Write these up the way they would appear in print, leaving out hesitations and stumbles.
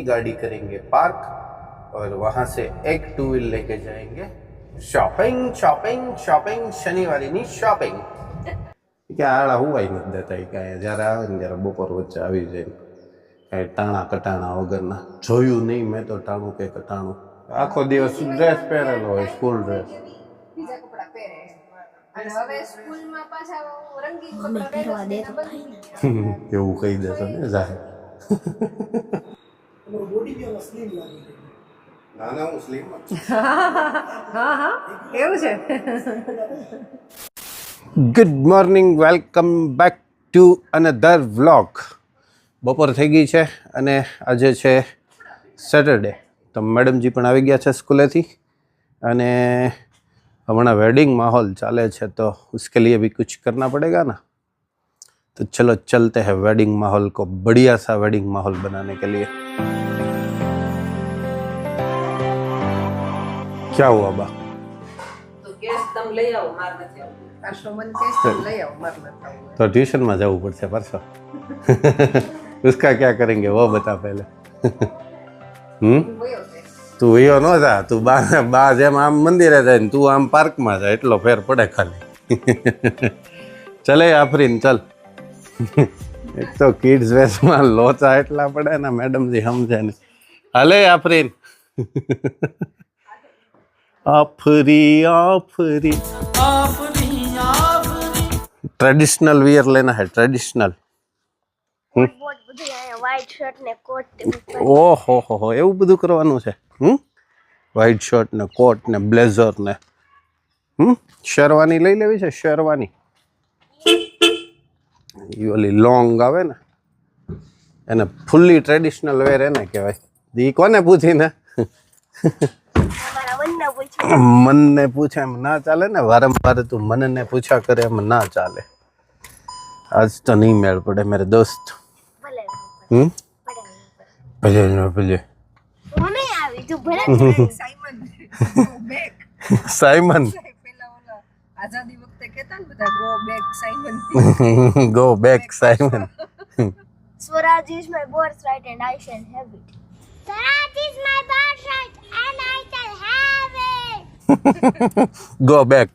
गाड़ी करेंगे पार्क और वहां से एक 2 व्हील लेके जाएंगे शॉपिंग शॉपिंग शॉपिंग शनिवार ની શોપિંગ કે આળા હુવાય નથી દેતા કાંઈ જ્યારે આવે ને ત્યારે બપોર વચ્ચે આવી જાય કાંઈ ટાણા કટાણા વગરના જોયું નહીં મેં તો ટાણું કે કટાણું આખો દિવસ ડ્રેસ પહેરેલો હોય સ્કૂલ ડ્રેસ બીજા કપડા પહેરે અને હવે સ્કૂલમાં પાછા રંગીન કપડા પહેરવા દે એવું કહી દેશો ને જાહેર બોડી બી સ્લિમ લાગે ના ના હું સ્લીમ હા એવું છે good morning welcome back to another vlog બપોર થઈ ગઈ છે અને આજે છે સેટરડે તો મેડમજી પણ આવી ગયા છે સ્કૂલેથી અને હમણાં વેડિંગ माहौल ચાલે છે तो उसके लिए भी कुछ करना पड़ेगा ना तो चलो चलते हैं वेडिंग माहौल को बढ़िया सा वेडिंग माहौल बनाने के लिए क्या हुआ बा तो गैस तुम ले आओ मार નથી આવું પાછો મન કેસ લઈ આવ માર ન થાવ तो ट्यूशन में जाવું પડશે परसों उसका क्या करेंगे वो बता पहले વયો છે તું વયો ન જા તું બા જેમ આમ મંદિરે જાય ને તું આમ પાર્કમાં જાય એટલો ફેર પડે ખાલી ચલે આફરીન ચલ એક તો કિડ્સ વેરમાં લોચા એટલા પડે ને મેડમજી સમજે ને હાલે આફરીન आफरी आफरी ट्रेडिशनल वियर लेना है ट्रेडिशनल व्हाइट शर्ट ने कोट ओहो हो એવું બધું કરવાનું છે વ્હાઈટ શર્ટ ને કોટ ને બ્લેઝર ને શેરવાની લઈ લેવી છે શેરવાની ઈ ઓલી લોંગ આવે ને એને ફૂલ્લી ટ્રેડિશનલ વેર એને કહેવાય ઈ કોને પૂછીને મનને પૂછે એમ ના ચાલે ને વારંવાર તું મનને પૂછા કરે એમ ના ચાલે આજ તો નહીં મેળ પડે મેરે દોસ્ત ભલે ન ભલે મને આવી તું ભલે સાયમન બેક સાયમન પેલા ઓલા આઝાદી વખતે કહેતા ને બધા go back Simon go back Simon Swaraj is my birthright and I shall have it. Swaraj is my birthright and I shall have it. Go back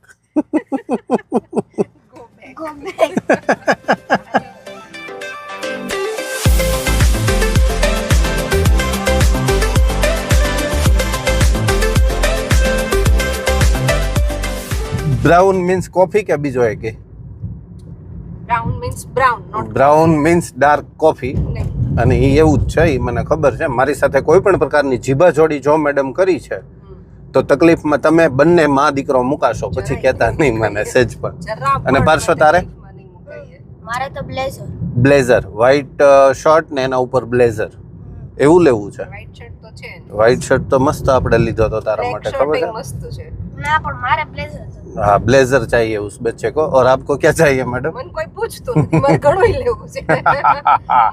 Go back. Brown means coffee કે બીજો હે કે brown means brown not brown means dark coffee નહીં અને એ એવું જ છે એ મને ખબર છે મારી સાથે કોઈ પણ પ્રકારની જીભા જોડી જો મેડમ કરી છે તો તકલીફમાં તમે બંને માં દીકરો મુકાશો પછી કહેતા નહીં મને સેજ પણ જરા અને પાર્શ્વ તારે નહીં મુકાઈએ મારે તો બ્લેઝર બ્લેઝર વ્હાઈટ શર્ટ ને એના ઉપર બ્લેઝર એવું લેવું છે વ્હાઈટ શર્ટ તો છે વ્હાઈટ શર્ટ તો મસ્ત આપણે લીધો તો તારા બ્લેક માટે શર્ટ ખબર છે મસ્ત છે ના પણ મારે બ્લેઝર છે हाँ ब्लेजर चाहिए उस बच्चे को और आपको क्या चाहिए मैडम મને કોઈ પૂછતું નથી મારે ઘણું લેવું છે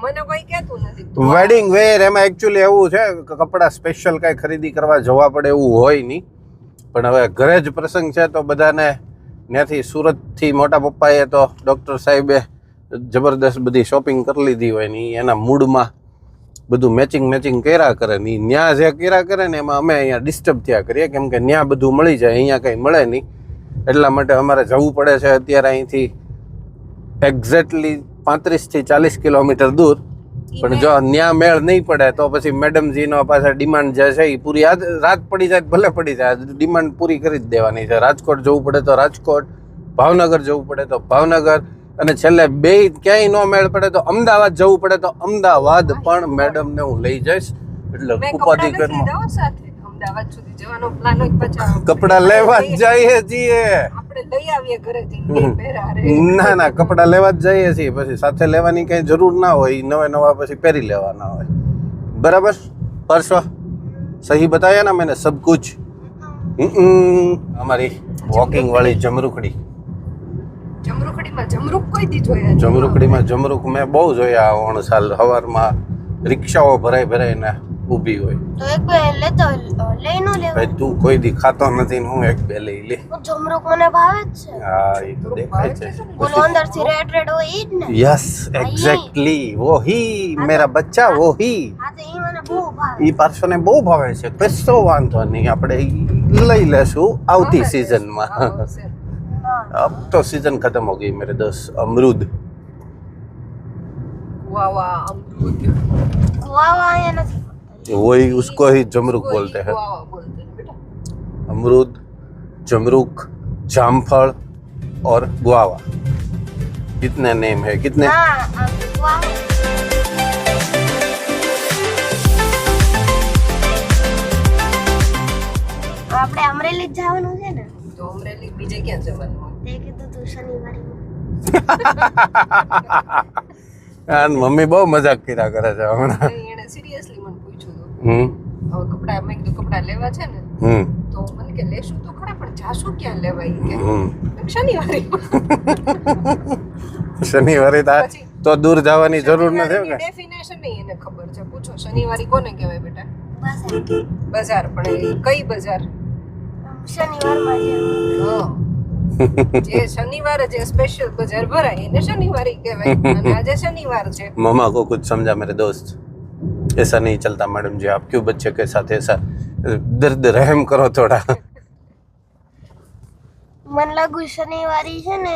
મને કોઈ કહેતું નથી વેડિંગ વેર એમાં એકચ્યુઅલી એવું છે કે કપડાં સ્પેશિયલ કાંઈ ખરીદી કરવા જવા પડે એવું હોય નહીં પણ હવે ઘરે જ પ્રસંગ છે તો બધાને ત્યાંથી સુરતથી મોટા પપ્પાએ તો ડૉક્ટર સાહેબે જબરદસ્ત બધી શોપિંગ કરી લીધી હોય ને ઈ એના મૂડમાં બધું મેચિંગ કર્યા કરે ને ત્યાં જે કર્યા કરે ને એમાં અમે અહીંયા ડિસ્ટર્બ થયા કરીએ કેમ કે ત્યાં બધું મળી જાય અહીંયા કંઈ મળે નહીં એટલા માટે અમારે જવું પડે છે અત્યારે અહીંથી એક્ઝેક્ટલી 35 થી 40 કિલોમીટર દૂર પણ જો ન્યા મેળ નહીં પડે તો પછી મેડમજીનો પાછા ડિમાન્ડ જે છે એ પૂરી રાત પડી જાય ભલે પડી જાય ડિમાન્ડ પૂરી કરી જ દેવાની છે રાજકોટ જવું પડે તો રાજકોટ ભાવનગર જવું પડે તો ભાવનગર અને છેલ્લે બે ક્યાંય ન મેળ પડે તો અમદાવાદ જવું પડે તો અમદાવાદ પણ મેડમને હું લઈ જઈશ એટલે ઉપાધિ ઘરમાં સાથે અમદાવાદ સુધી જવાનો પ્લાન હોય પછી કપડા લેવા જ જઈએ છીએ આપણે લઈ આવીએ ઘરેથી પહેરા રે ના ના કપડા લેવા જ જઈએ છીએ પછી સાથે લેવાની કઈ જરૂર ના હોય નવા પછી પહેરી લેવાના હોય બરાબર પરસો સહી બતાયા ના मैंने सब कुछ અમારી વોકિંગ વાળી જમરૂખડી જમરૂખડીમાં જમરૂખ કોઈ દી જોયા જમરૂખડીમાં જમરૂખ મેં બહુ જોયા 9 સાલ સવારમાં રિક્ષાઓ ભરાઈને ઊભી હોય તો એક બે લેતો લઈ નો લેવો ભાઈ તું કોઈ દી ખાતો નથી ને હું એક બે લઈ લે જમરૂક મને ભાવે જ છે હા એ તો દેખાય છે બોલો અંદર થી રેડ હોય ઈ જ ને यस एग्जैक्टली वो ही मेरा बच्चा वो ही હા તો ઈ મને બહુ ભાવે. ઈ પાર્સોને બહુ ભાવે છે. કશો વાંધો નહીં, આપણે ઈ લઈ લેશું આવતી સીઝનમાં. આવશે. अब तो सीजन खत्म हो गई मेरे दोस्त. अमरूद વાહ વાહ અમૃત ગોવા અહીંયા નથી. वही उसको ही जमरूक बोलते हैं. વાહ બોલતે हैं बेटा. अमरूद, जमरूक, जामफल और गुआवा, कितने नेम है, कितने. હા ગોવા. આપણે અમરેલી જ જવાનું છે ને? તો અમરેલી બીજે ક્યાં જવાનું હોય? તે કીધું તું શનિવારે. મમ્મી બહુ મજાક કર્યા કરે છે હમણાં. નહીં, એણે સિરિયસલી મને પૂછ્યું હતું. હમ હવે કપડા મેં કીધું કપડા લેવા છે ને હમ તો મને કે લેશું તો ખરા પણ જાશું ક્યાં લેવા ઈ કે હમ શનિવારે શનિવારે પછી તો દૂર જવાની જરૂર નથી કે. ડેફિનેશન નહીં એને ખબર છે. પૂછો શનિવારે કોને કહેવાય બેટા? બસ બજાર. પણ એ કઈ બજાર? શનિવારમાં જે હા. જે શનિવારે જે સ્પેશિયલ બજાર ભરાય એને શનિવારે કહેવાય. અને આજે શનિવાર છે. मामा को कुछ समझा मेरे दोस्त, ऐसा नहीं चलता मैडम जी, आप क्यों बच्चे के साथ ऐसा दर्द रहम करो थोड़ा. મને લાગુ શનિવારી છે ને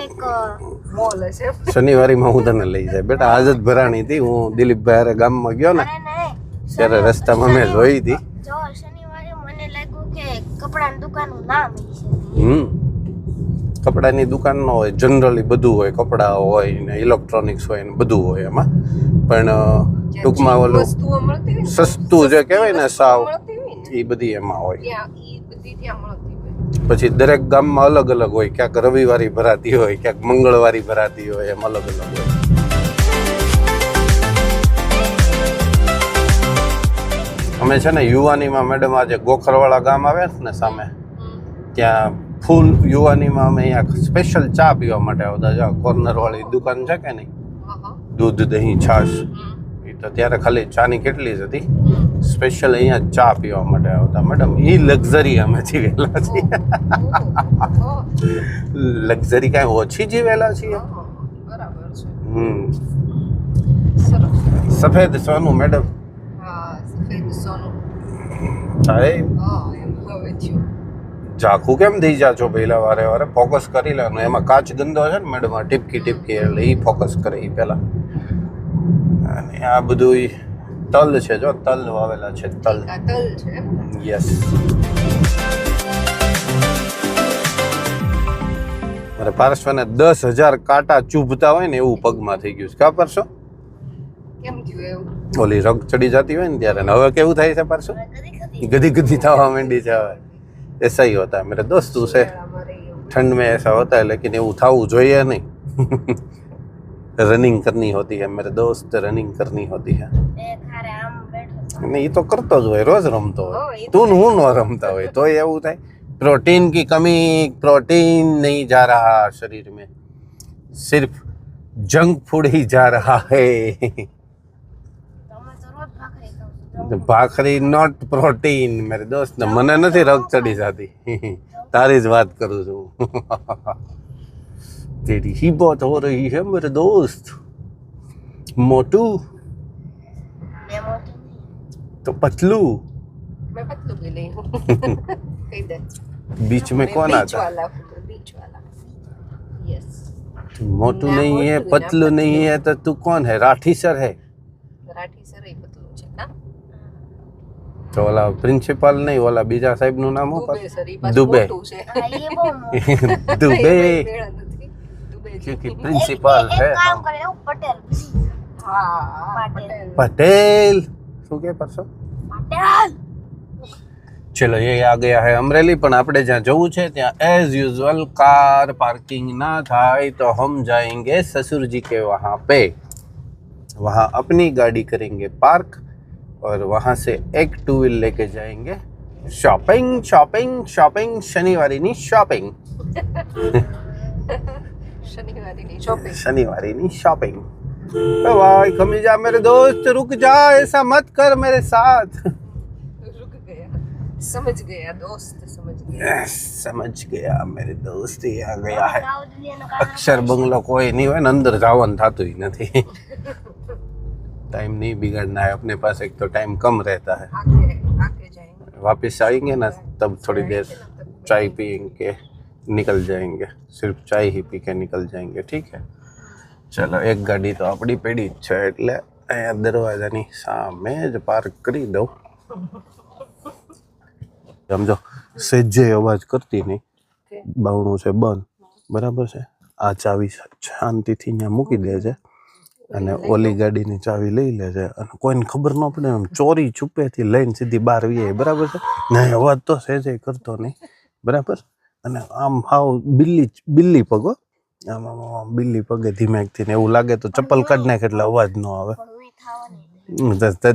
એક મોલ હશે. શનિવારીમાં હું તને લઈ જાય બેટા. આજ જ ભરાણી હતી. હું દિલીપભાઈ હારે ગામમાં ગયો ને અરે નહીં ત્યારે રસ્તામાં મેં જોઈ હતી. જો શનિવારે મને લાગ્યું કે કપડાની દુકાનનું નામ છે. કપડાની દુકાન ન હોય, જનરલી બધું હોય, કપડા હોય ને ઇલેક્ટ્રોનિક્સ હોય ને બધું હોય એમાં. પણ ટૂંકમાં ઓલું વસ્તુઓ મળતી હોય ને, સસ્તું જે કહેવાય ને સાવ, મળતી હોય ને એ બધી એમાં હોય. ત્યાં ઈ બધી ત્યાં મળતી હોય. પછી દરેક ગામમાં અલગ અલગ હોય. ક્યાંક રવિવારી ભરાતી હોય, ક્યાંક મંગળવારી ભરાતી હોય, એમ અલગ અલગ હોય. અમે છે ને યુવાનીમાં મેડમ આજે ગોખરવાળા ગામ આવે છે ને સામે, ત્યાં ફૂલ યુવાનીમાં અમે અહીંયા સ્પેશિયલ ચા પીવા માટે આવતા. જો કોર્નર વાળી દુકાન છે કે નહીં, હા, હા. દૂધ દહીં છાશ, એ તો ત્યારે ખાલી ચાની કેટલી જ હતી. સ્પેશિયલ અહીંયા ચા પીવા માટે આવતા મેડમ. એ લક્ઝરી અમે જીવેલા છીએ. ઓહો. લક્ઝરી કાંઈ ઓછી જીવેલા છીએ. હા, બરાબર છે. સરસ. સફેદ સોનું મેડમ. હા, સફેદ સોનું. તારે હા, એમ હવે થયું. ઝાખું કેમ થઈ જા છો પહેલા વારે વારે? ફોકસ કરી લેવાનું. એમાં કાચ ગંદો છે ને મેડમ, આ ટીપકી ટીપકી, એટલે એ ફોકસ કરે એ પહેલા. અને આ બધું ઈ તલ છે, જો તલ વાવેલા છે, તલ. આ તલ છે. યસ. મારે પાર્શ્વને 10,000 કાંટા ચૂભતા હોય ને એવું પગમાં થઈ ગયું છે. કા પરસો કેમ થયું એવું? ઓલી રગ ચડી જતી હોય ને ત્યારે. ને હવે કેવું થાય છે પાર્સો? ગધી ગધી થવા માંડી છે હવે. ऐसा ही होता है मेरे दोस्त, उसे અમારે એવું. ठंड में ऐसा होता है, लेकिन એવું થવું જોઈએ નહીં. रनिंग करनी होती है मेरे दोस्त, रनिंग करनी होती है. એક હારે આમ બેઠો नहीं, ये तो करतो જ હોય, રોજ રમતો હા, હોય. એ તો તું ને હું ન રમતા હોય તો એવું થાય. प्रोटीन की कमी, प्रोटीन नहीं जा रहा शरीर में, सिर्फ जंक फूड ही जा रहा है. તમે તો રોજ ભાખરી ખાવ છો. ભાખરી નોટ પ્રોટીન મેરે દોસ્ત. ને મને નથી રગ ચડી જતી. તારી જ વાત કરું છું. तेरी ही बात हो रही है मेरे दोस्त. मोटू બે મોટી નહીં. तो पतलू, મેં પતલું બી લઈ હું. કહી દે. बीच में कौन बीच आता? वाला, बीच वाला. यस. मोटू ना नहीं है, मोटू, ना पतलू नहीं है, तो तू कौन है? राठी सर है. રાઠી સર એ પતલું છે ના? તો ઓલા પ્રિન્સિપાલ નહીં, ઓલા બીજા સાહેબ નું નામ શું? દુબે સર, ઈ પાછું દુબે. મોટું છે. હા, એ બહુ મોટું. दुबे, એ મેળ નથી. દુબે છે. क्योंकि प्रिंसिपल એક है. કામ કરે એવું પટેલ. હા, પટેલ. पटेल શું કે પરસો? પટેલ. ચલો ये आ गया है अमरेली. પણ આપણે જ્યાં જવું છે ત્યાં એઝ યુઝ્યુઅલ કાર પાર્किंग ना થાય तो हम जाएंगे ससुर जी के वहाँ पे. वहाँ अपनी गाड़ी करेंगे पार्क और वहाँ से एक 2 व्हील लेके जाएंगे शॉपिंग शॉपिंग शॉपिंग. शनिवारीની શોપિંગ. શનિવારીની શોપિંગ. शनिवारीની शॉपिंग. भाई खमी जा मेरे दोस्त, रुक जा, ऐसा मत कर मेरे साथ. रुक गया. समझ गया दोस्त, समझ गया. समझ गया मेरे दोस्त. ये आ गया है સાઉથ ઇન્ડિયનનું કામ અક્ષર બંગલો. કોઈ નહીં હોય ને અંદર જવાનું થતું નથી. टाइम नहीं बिगाड़ना है अपने पास, एक तो टाइम कम रहता है। आके जाएंगे वापस आएंगे ना तब थोड़ी देर चाय पियेंगे, निकल जाएंगे, सिर्फ चाय ही पी के निकल जाएंगे, ठीक है। चलो एक गाड़ी तो આપણી પડી જ છે એટલે અહીંયા દરવાજાની સામે જ પાર્ક કરી દઉં. સમજો સેજે અવાજ કરતી નહીં, બાવણું છે બંધ, બરાબર છે. આ ચાવી શાંતિથી અહીંયા મૂકી દે છે અને ઓલી ગાડીની ચાવી લઈ લે છે અને કોઈને ખબર ન પડે એમ ચોરી છુપેથી લઈને સીધી બહાર વી, બરાબર છે. નહીં અવાજ તો સેજે કરતો નહીં, બરાબર. અને આમ હાવ બિલ્લી પગો, આમ આમ આમ બિલ્લી પગે ધીમેકથી ને એવું લાગે તો ચપ્પલ કાઢ નાખે એટલે અવાજ ન આવે.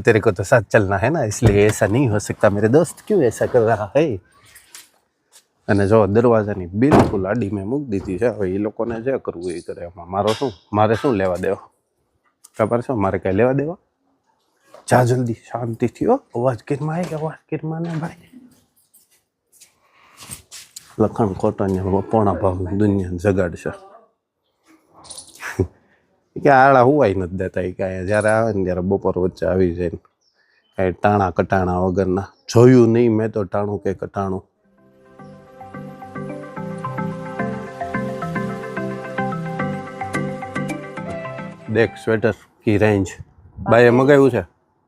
तेरे को तो साथ चलना है ना, इसलिए ऐसा नहीं हो सकता मेरे दोस्त, क्यों ऐसा कर रहा है. અને જો દરવાજાની બિલકુલ આડી મેં મૂકી દીધી છે. હવે એ લોકોને જે કરવું એ કરે, એમાં મારે શું લેવા દેવા, ખબર છે મારે કઈ લેવા દેવા. જા જલ્દી શાંતિથી, અવાજ કિરમાં આવી, અવાજ કિરમાં ને ભાઈ. લખણ કોટન પોણા ભાવ દુનિયા જગાડશે કે આળા હુવાય નથી દેતા કે અહીંયા જ્યારે આવે ને ત્યારે બપોર વચ્ચે આવી જાય ને કાંઈ ટાણા કટાણા વગરના. જોયું નહીં મેં તો ટાણું કે કટાણું. દેખ સ્વેટર કી રેન્જ બાએ મગાવ્યું છે,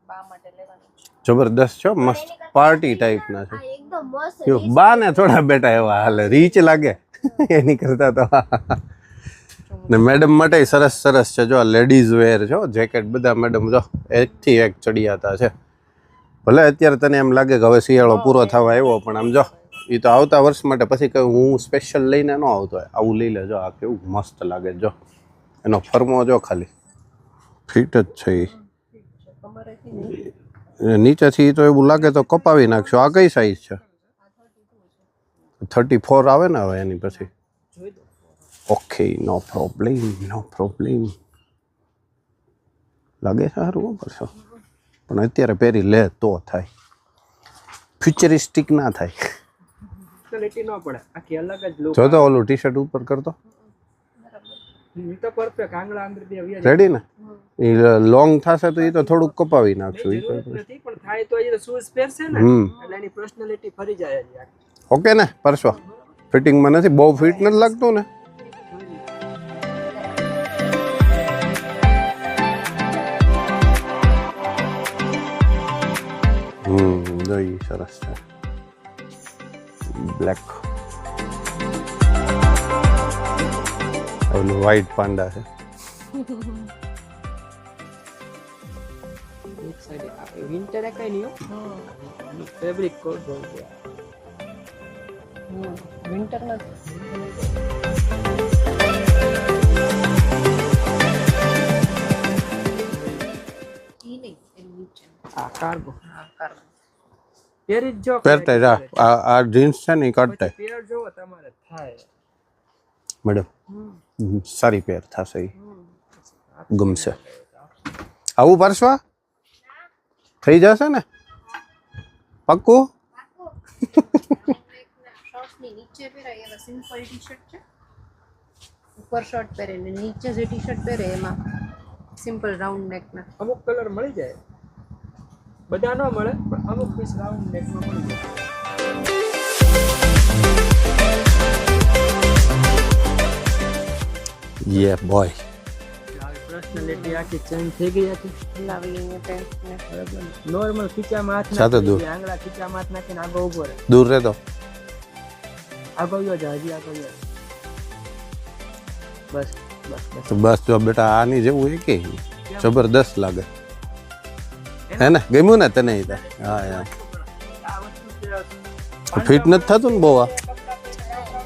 બા માટે લેવાનું છે. જબરદસ્ત છે, મસ્ત પાર્ટી ટાઈપના છે. એકદમ મસ્ત બા ને થોડા બેટા એવા હાલે, રીચ લાગે એની કરતા તો. ને મેડમ માટે સરસ સરસ છે, જો લેડીઝ વેર છે, જેકેટ બધા મેડમ જો એકથી એક ચડિયાતા છે. ભલે અત્યારે તને એમ લાગે કે હવે શિયાળો પૂરો થવા આવ્યો, પણ આમ જો એ તો આવતા વર્ષ માટે પછી કહ્યું હું સ્પેશિયલ લઈને ન આવતો હોય, આવું લઈ લેજો. આ કેવું મસ્ત લાગે, જો એનો ફરમો જો ખાલી ફિટ જ છે. નીચેથી તો એવું લાગે તો કપાવી નાખશો. આ કઈ સાઈઝ છે? 34 આવે ને હવે એની પછી. ઓકે, નો પ્રોબ્લેમ. લાગે છે સારું કરશો, પણ અત્યારે પહેરી લે તો થાય, ફ્યુચરિસ્ટિક ના થાય. જો તો ઓલું ટી શર્ટ ઉપર કરતો રેડી ને, એ લોંગ થશે તો એ તો થોડુંક કપાવી નાખશું. ઓકે ને પરસો, ફિટિંગમાં નથી, બહુ ફિટ નથી લાગતું ને. જોઈ સરસ છે, બ્લેક. ઓલું વ્હાઈટ પાંડા છે. વિન્ટર કઈ નહીં ફેબ્રિક કોટ વિન્ટર નથી. આ કાર્ગો હા કાર્ગો પહેરી જ જો પહેરતા જા. આ જીન્સ છે ને એ કાઢતા પહેર જોવો તમારે થાય મેડમ, સારી પહેર થશે, એ ગમશે. આવું પરસવા થઈ જશે ને પક્કું. શર્ટની નીચે પહેરાય એવા સિમ્પલ ટી શર્ટ છે, ઉપર શર્ટ પહેરે ને નીચે જે ટી શર્ટ પહેરે એમાં સિમ્પલ રાઉન્ડ નેકના. અમુક કલર મળી જાય, બધા ન મળે પણ અમુક પીસ રાઉન્ડ નેકમાં મળી જાય. યે બોય. પર્સનાલિટી આખી ચેન્જ થઈ ગઈ હતી. લાવી અહીંયા પેન્ટ ને બરાબર, નોર્મલ ખીચામાં હાથ સાથે નાખી, દૂર. આંગળા ખીચામાં હાથ નાખીને આગળ ઊભો રહે. દૂર રહેતો. આગળ જા, હજી આગળ જા. બસ બસ બસ. તો બસ જો બેટા આની જેવું એ કે જબરદસ્ત લાગે હે ને. ગમ્યું ને તને? હા યાર, આ વસ્તુ ફિટ નથી થતું ને બહુ. આ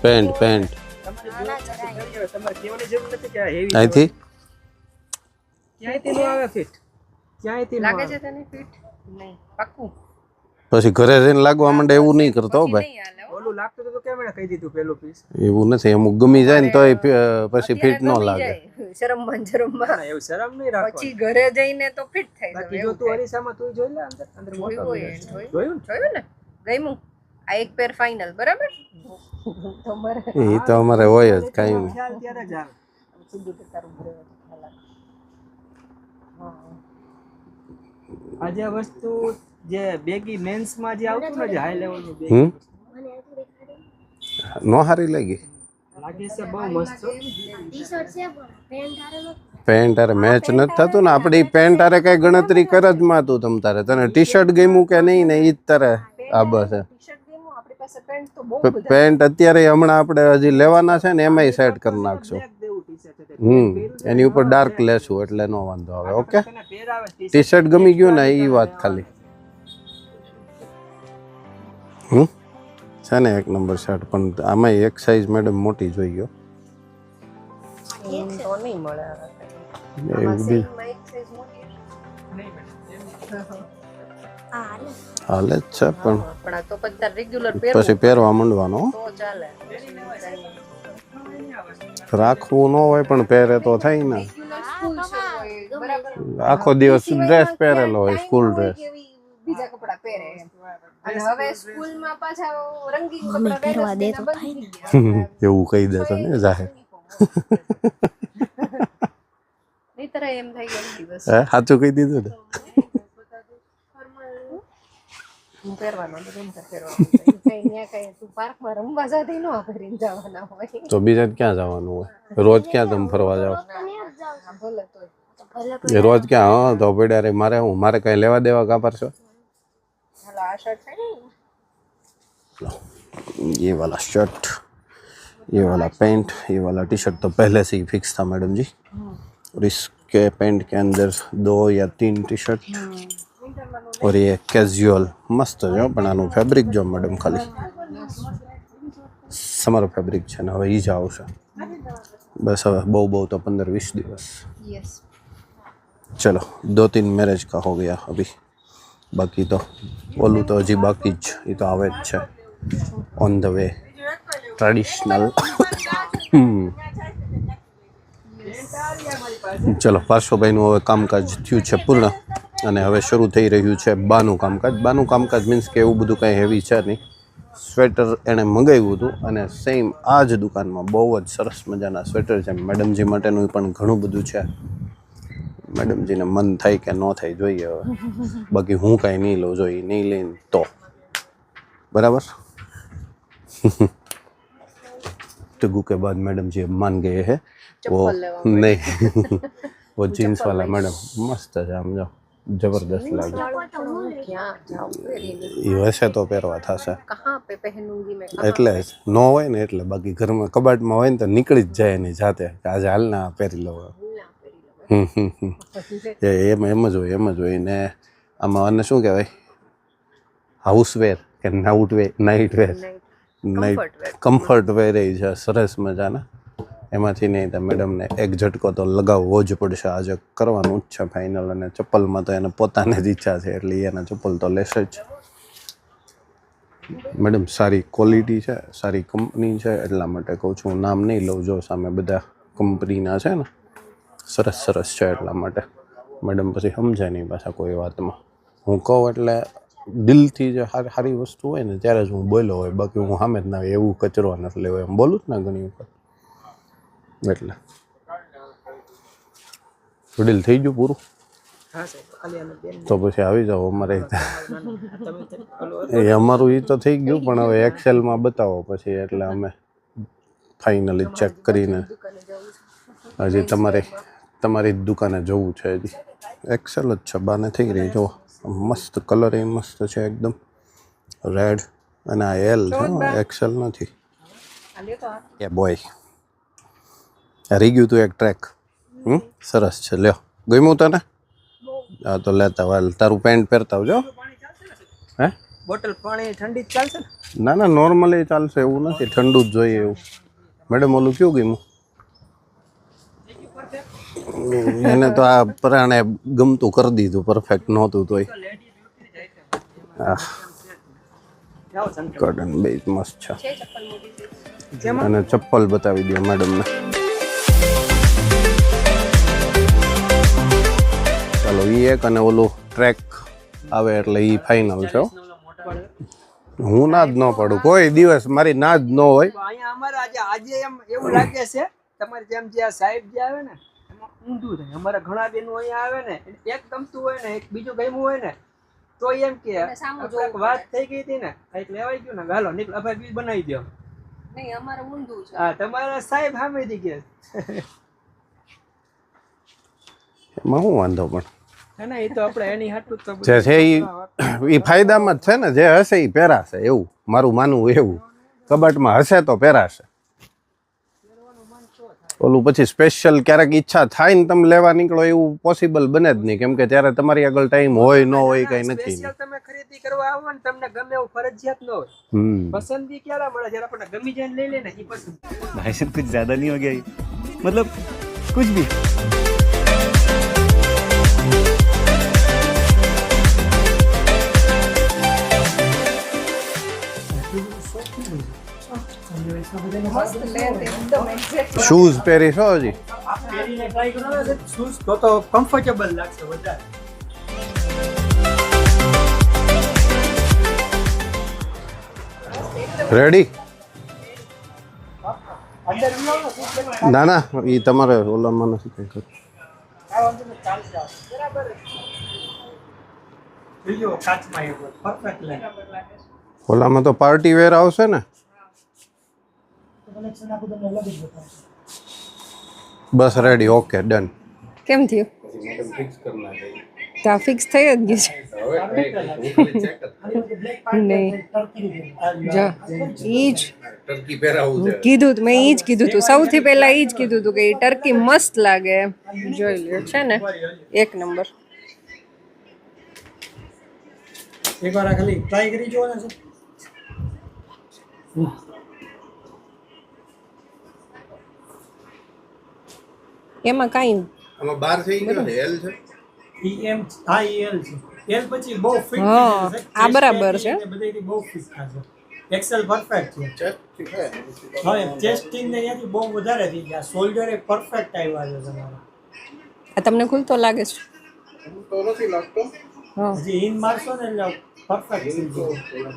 પેન્ટ તમારે કહેવાની જરૂર નથી કે આ હેવી અહીંથી ક્યાંયથી નો આવે ફિટ, ક્યાંયથી નો લાગે આવે. છે તને ફિટ? નહીં પાક્કું પછી ઘરે જઈને લાગવા માંડે એવું નહીં કરતો હો ભાઈ. નહીં હાલે હો. ઓલું લાગતું તો કેમ એને કહી દીધું પેલું પીસ. એવું નથી, અમુક ગમી જાય ને તો પછી ફિટ ન ગમી લાગે. જાય. શરમમાં જરમમાં ના, એવું શરમ નહીં રાખવાની. પછી ઘરે જઈને તો ફિટ થઈ બાકી જાય જો એવું તું થાય. અરીસામાં તું જોઈ લે અંદર અંદર મોટો જોયું હોય, mirror છે. જોયું. જોયું ને? જોયું ને ગમ્યું? આ એક પેર ફાઇનલ બરાબર. તમારે એ તો અમારે હોય જ કાંઈ નહીં. ખ્યાલ ત્યારે જ આવે. સીધું તો તારું ભરેલું ખ્યાલ આવે. હા આજે આ વસ્તુ જે બેગી મેન્સમાં જે આવતું ને જે હાઈ લેવલનું બેગી હમ મને આટલું દેખાડે નો હારી લાગી લાગે છે બહુ મસ્ત છે. ટી-શર્ટ છે પણ પેન્ટ હારે નથી. પેન્ટ હારે મેચ નથી થતું ને આપણે ઈ પેન્ટ હારે કઈ ગણતરી કર જ માં તું તમ તારે તને ટી શર્ટ ગમ્યું કે નહીં ને ઈ જ તારે આ બસ ટી-શર્ટ ગેમો આપણી પાસે પેન્ટ તો બહુ બધા પેન્ટ અત્યારે હમણાં આપણે હજી લેવાના છે ને એમાંય સેટ કરી નાખશું બ્લેક દેવું ટી-શર્ટ છે તે. એની ઉપર ડાર્ક લેશું એટલે નો વાંધો આવે ઓકે તને પહેરાવે ટી-શર્ટ. ટી શર્ટ ગમી ગયું ને ઈ વાત ખાલી છે ને એક નંબર શર્ટ પણ આમાં એક સાઈઝ મેડમ મોટી જોઈ ગયો તો નહીં મળે એવું બી માં એક સાઈઝ મોટી આ હાલે. હાલે જ છે પણ પણ આ તો પછી તાર રેગ્યુલર પછી પહેરવા માંડવાનો હો. તો ચાલે રાખવું ન હોય પણ પહેરે તો થાય ને સ્કૂલ છે હોય બરાબર આખો દિવસ ડ્રેસ પહેરેલો હોય સ્કૂલ ડ્રેસ કેવી બીજા કપડા પહેરે એમ. અને હવે સ્કૂલમાં પાછા રંગીન કપડા પહેરવા દે તો બંધ થઈ ગયા એવું કહી દેતો ને જાહેર નહીતર એમ થઈ ગયું દિવસ હે સાચું કહી દીધું ને હું પહેરવાનો તો કેમ પહેરવાનો કઈ ન્યા કઈ તું પાર્કમાં રમવા જાતી ન પહેરીને જવાના હોય તો બીજા ક્યાં જવાનું હોય રોજ ક્યાં તમે ફરવા જાવ હા, ભલે તોય ભલે એ રોજ ક્યાં હા તો પડ્યા રે મારે કઈ લેવા દેવા કાં પર છો હાલો આ શર્ટ છે ને ये वाला शर्ट ये वाला पैंट ये वाला टी शर्ट तो पहले से ही फिक्स था मैडम जी और इसके पैंट के अंदर 2 या 3 टी शर्ट और ये कैजुअल मस्त जो પણ આનું ફેબ્રિક જો મેડમ ખાલી સમર ફેબ્રિક છે ને હવે ઈ જ આવશે બસ હવે બહુ તો 15-20 દિવસ યસ चलो 2-3 मैरिज का हो गया अभी बाकी तो बोलूँ तो हजी बाकी ज ये तो आवे ज છે ऑन द वे ट्रेडिशनल ચલો પાર્શ્વભાઈનું હવે કામકાજ થયું છે પૂર્ણ અને હવે શરૂ થઈ રહ્યું છે બાનું કામકાજ મીન્સ કે એવું બધું કાંઈ હેવી છે નહીં સ્વેટર એણે મંગાવ્યું હતું અને સેમ આ જ દુકાનમાં બહુ જ સરસ મજાના સ્વેટર છે મેડમજી માટેનું પણ ઘણું બધું છે મેડમજીને મન થાય કે ન થાય જોઈએ હવે બાકી હું કાંઈ નહીં લઉં જોઈએ નહીં લઈને તો बराबर टगू के बाद मैडम जी अब मान गए हैं वो नहीं वो जीन्स वाला मैडम मस्त है समझो जबरदस्त लगे ક્યાં જાઉં પહેરીને ये वैसे तो પહેરવા થશે कहाँ पे पहनूंगी मैं એટલે જ ન હોય ને એટલે બાકી ઘરમાં કબાટમાં હોય ને તો નીકળી જ જાય એની જાતે કે આજે હાલ ના પહેરી લઉં એમ જ હોય ને આમાં અને શું કહેવાય હાઉસવેર કે નાઇટ વેર કમ્ફર્ટ વેર એ છે સરસ મજાના એમાંથી નહીં તો મેડમને એક ઝટકો તો લગાવવો જ પડશે આજે કરવાનું જ છે ફાઇનલ અને ચપ્પલમાં તો એને પોતાને જ ઈચ્છા છે એટલે એના ચપ્પલ તો લેશે જ મેડમ સારી ક્વોલિટી છે સારી કંપની છે એટલા માટે કહું છું હું નામ નહીં લઉં જો સામે બધા કંપનીના છે ને સરસ છે એટલા માટે મેડમ પછી સમજાય નહીં પાછા કોઈ વાતમાં હું કહું એટલે દિલથી જે સારી વસ્તુ હોય ને ત્યારે જ હું બોલ્યો હોય બાકી હું સામે જ ના હોય એવું કચરો નથી લેવો એમ બોલું જ ને ઘણી વખત એટલે વડીલ થઈ ગયું પૂરું હા સાહેબ ખાલી આને બેન તો પછી આવી જાઓ અમારે તમે પેલો એ અમારું એ તો થઈ ગયું પણ હવે એક્સેલમાં બતાવો પછી એટલે અમે ફાઇનલી ચેક કરીને હજી તમારી જ દુકાને જવું છે હજી એક્સેલ જ છે બાને થઈ રહી જો મસ્ત કલર એ મસ્ત છે એકદમ રેડ અને આ એલ છે એક્સેલ નથી એ બોય રહી ગયું તું એક ટ્રેક સરસ છે લ્યો ગમ્યું તને હા તો લેતા વાલ તારું પેન્ટ પહેરતા આવજો હે બોટલ પાણી ઠંડી જ ચાલશે ને ના નોર્મલી ચાલશે એવું નથી ઠંડુ જ જોઈએ એવું મેડમ ઓલું કેવું ગમ્યું એને તો આ પરાણે ગમતું કરી દીધું પરફેક્ટ નહોતું તોય જાઓ સંત કોટન બેઝ મસ્ત છે અને ચપ્પલ બતાવી દો મેડમને ચાલો એ એક અને ઓલું ટ્રેક આવે એટલે એ ફાઇનલ છે હો. હું ના જ ન પડું કોઈ દિવસ મારી ના જ ન હોય અહીંયા અમારે આજે એમ એવું લાગે છે તમારે જેમ જે આ સાહેબ જે આવે ને એમાં ઊંધું થાય. અમારા ઘણા બેનો અહીંયા આવે ને એક ગમતું હોય ને એક બીજું ગમ્યું હોય ને તો એમ કે એટલે સામું આપણે એક જોવું વાત થઈ ગઈ હતી ને કંઈક લેવાઈ ગયું ને ગાલો નીકળ ભાઈ બીજ બનાવી દો. નહીં અમારે ઊંધું છે. હા તમારા સાહેબ સામેથી કે એમાં શું વાંધો પણ છે ને એ તો આપણે એની હાટું જ તો જે છે એ ફાયદામાં જ છે ને, જે હશે એ પહેરાશે, એવું મારું માનવું એવું. કબાટમાં હશે તો પહેરાશે. ઓલું પછી સ્પેશિયલ ક્યારેક ઈચ્છા થાય ને તમે લેવા નીકળો એવું પોસિબલ બને જ નહીં, કેમ કે ત્યારે તમારી આગળ ટાઈમ હોય ન હોય કઈ નક્કી સ્પેશિયલ તમે ખરીદી કરવા આવો ને તમને ગમે એવું ફરજિયાત ન હોય. નહીં. પસંદગી ક્યારે મળે જ્યારે આપણને ગમી જાય ને લઈ લે ને એ પસંદ. भाई साहब कुछ ज्यादा नहीं हो गया ये? मतलब कुछ भी મસ્ત લેન્થ એકદમ એક્ઝેક્ટ. શૂઝ પહેરીશો હજી? પહેરીને ટ્રાય કરો ને શૂઝ તો કમ્ફર્ટેબલ લાગશે વધારે. રેડી? અંદર વિલાવો શૂઝ પહેરીને ના ના, એ તમારે ઓલામાં નથી કંઈ કરવું. આ વાંધો નહીં, ચાલશે આ. બરાબર બીજો કાચમાં એક પરફેક્ટ લાગે. ઓલામાં તો પાર્ટી વેર આવશે ને? બસ રેડી, ઓકે ડન. કેમ થયું? તો આ ફિક્સ થઈ જ ગયું છે. નહીં જો ઈ જ કીધું તું, મેં ઈ જ કીધું તું, સૌથી પહેલા ઈ જ કીધું તું કે એ ટર્કી મસ્ત લાગે. જોઈ લ્યો છે ને, એક નંબર. એકવાર આ ખાલી ટ્રાય કરી જોવો ને સર. એમાં કાંઈ આમાં 12 થઈ ગયો છે, એલ છે. એમ હા એલ છે. એલ પછી બહુ ફિટ હા, આ બરાબર છે. બધાથી બહુ ફિટ થશે. એક્સેલ પરફેક્ટ છે. હવે ચેસ્ટિંગ ને ત્યાંથી બહુ વધારે થઈ ગયા. શોલ્ડર એ પરફેક્ટ આવ્યા છે તમારા. આ તમને ખુલતો લાગે છે? તો નથી લાગતો. હા, હજી ઇન મારશો ને એટલે પરફેક્ટ થઈ જાય.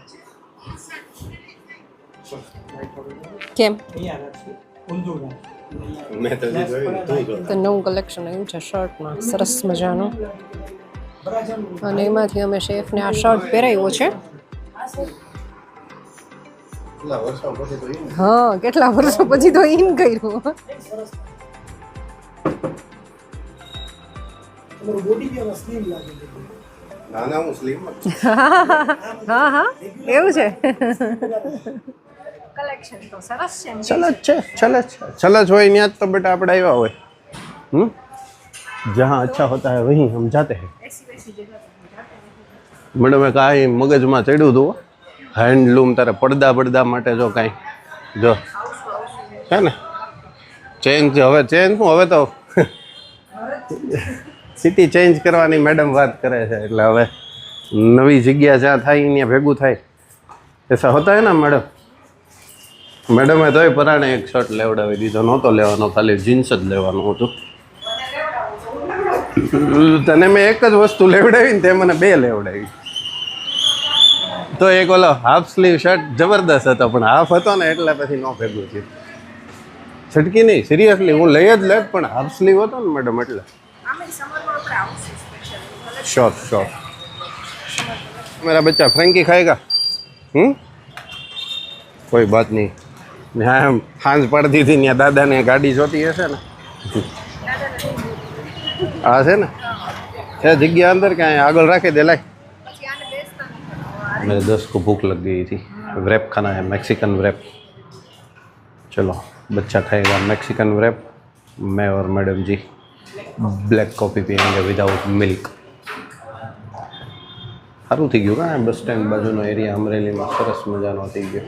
કેમ? અહીંયા રાખશું ઊંધું રાખ. મેં તો જોયું, તું જો. તો નવું કલેક્શન આવ્યું છે શર્ટમાં, સરસ મજાનું. અને એમાંથી અમે શેફને આ શર્ટ પહેરાવ્યો છે. કેટલા વર્ષો પછી તો ઈ ને. હા, કેટલા વર્ષો પછી તો ઇન કર્યું. ના ના, હું સ્લીમ જ છું. હા હા, એવું છે. કલેક્શન તો સરસ છે. ચલજ છે, ચલજ ચલજ હોય ત્યાં જ તો બેટા આપણે આવ્યા હોય. જहाँ अच्छा होता है वहीं हम जाते हैं. મેડમે કાંઈ મગજમાં ચડ્યું હતું હેન્ડલૂમ, તારે પડદા માટે જો કાંઈ જો હે ને ચેન્જ, હવે ચેન્જ હું હવે તો સિટી ચેન્જ કરવાની મેડમ વાત કરે છે, એટલે હવે નવી જગ્યા જ્યાં થાય ત્યાં ભેગું થાય. એસા હોતા હે ના મેડમ? મેડમે તોય પરાણે એક શર્ટ લેવડાવી દીધો, નહોતો લેવાનો, ખાલી જીન્સ જ લેવાનું હતું. તને મેં એક જ વસ્તુ લેવડાવી ને તે મને 2 લેવડાવી. તો એક ઓલો હાફ સ્લીવ શર્ટ જબરદસ્ત હતો, પણ હાફ હતો ને એટલે પછી ન ભેગું થયું. છટકી નહીં, સિરિયસલી હું લઈ જ લેત, પણ હાફ સ્લીવ હતો ને મેડમ એટલે. Sure sure. मेरा बच्चा फ्रेंकी खाएगा. कोई बात नहीं. यहाँ हांज पड़ती थी ત્યાં દાદાને ગાડી જોતી હશે ને. હા છે ને, છે જગ્યા અંદર કે આગળ રાખી દે. લાય, मेरे 10 को भूख लग गई थी. व्रैप खाना है, मैक्सिकन व्रैप. चलो बच्चा खाएगा मैक्सिकन व्रैप, मैं और मैडम जी ब्लैक कॉफ़ी पियेंगे विदाउट मिल्क. સારું થઈ ગયું કાં બસ સ્ટેન્ડ બાજુનો એરિયા અમરેલીમાં સરસ મજાનો થઈ ગયો.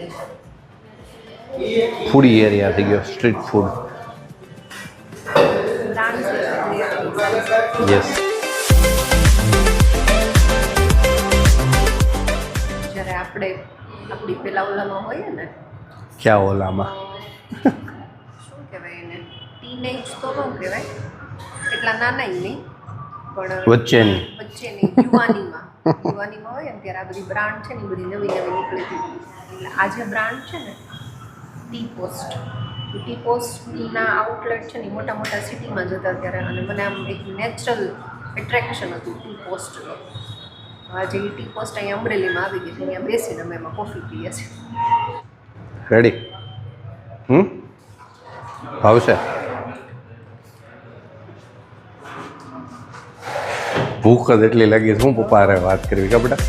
ફૂડી એરિયા થઈ ગયો, સ્ટ્રીટ ફૂડ. યસ. જ્યારે આપણે આપણી પેલા ઓલામાં હોઈએ ને, ક્યાં ઓલામાં? શું કહેવાય એને, ટીનેજ તો ન કહેવાય, એટલા નાના નહીં, પણ વચ્ચેની યુવાનીમાં હોય ને ત્યારે આ બધી બ્રાન્ડ છે ને એ બધી નવી નીકળી હતી. એટલે આ જે બ્રાન્ડ છે ને, ટી પોસ્ટ, ટી પોસ્ટના આઉટલેટ છે ને મોટા મોટા સિટીમાં જતા ત્યારે અને મને આમ એક નેચરલ એટ્રેક્શન હતું ટી પોસ્ટનું. આજે એ ટી પોસ્ટ અહીંયા અમરેલીમાં આવી ગઈ છે, અહીંયા બેસીને અમે એમાં કોફી પીએ છીએ. રેડી? ભાવશે? ભૂખ જ એટલી લાગી છે, હું પપ્પા હારે વાત કરવી કપડા.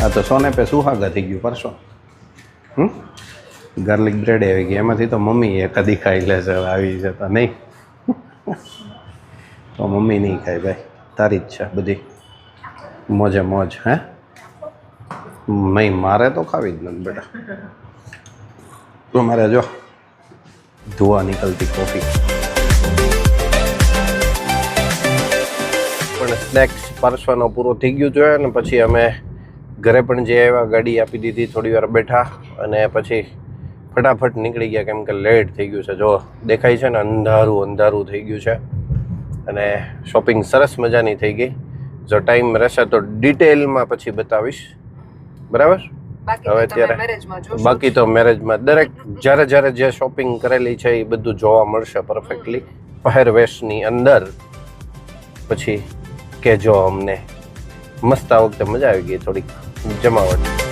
આ તો સોને પે સુહાગા થઈ ગયું પરસો. ગાર્લિક બ્રેડ આવી ગઈ, એમાંથી તો મમ્મી એકાદી ખાઈ લે છે, આવી જતા નહીં તો મમ્મી નહીં ખાય ભાઈ, તારી જ છે બધી મોજે મોજ. હે નહીં, મારે તો ખાવી જ નથી બેટા. તો મારે જો ધુઆ નીકળતી કોફી. પણ સ્નેક્સ પરસવાનો પૂરો થઈ ગયું જોઈએ ને પછી અમે ઘરે પણ જે આવ્યા, ગાડી આપી દીધી, થોડી વાર બેઠા અને પછી ફટાફટ નીકળી ગયા કેમ કે લેટ થઈ ગયું છે. જો દેખાય છે ને અંધારું અંધારું થઈ ગયું છે અને શોપિંગ સરસ મજાની થઈ ગઈ. જો ટાઈમ રહેશે તો ડિટેલમાં પછી બતાવીશ, બરાબર? હવે અત્યારે બાકી તો મેરેજમાં દરેક જ્યારે જ્યારે જે શોપિંગ કરેલી છે એ બધું જોવા મળશે પરફેક્ટલી પહેરવેશની અંદર. પછી કહેજો અમને. મસ્ત આ વખતે મજા આવી ગઈ થોડીક જમાવટ.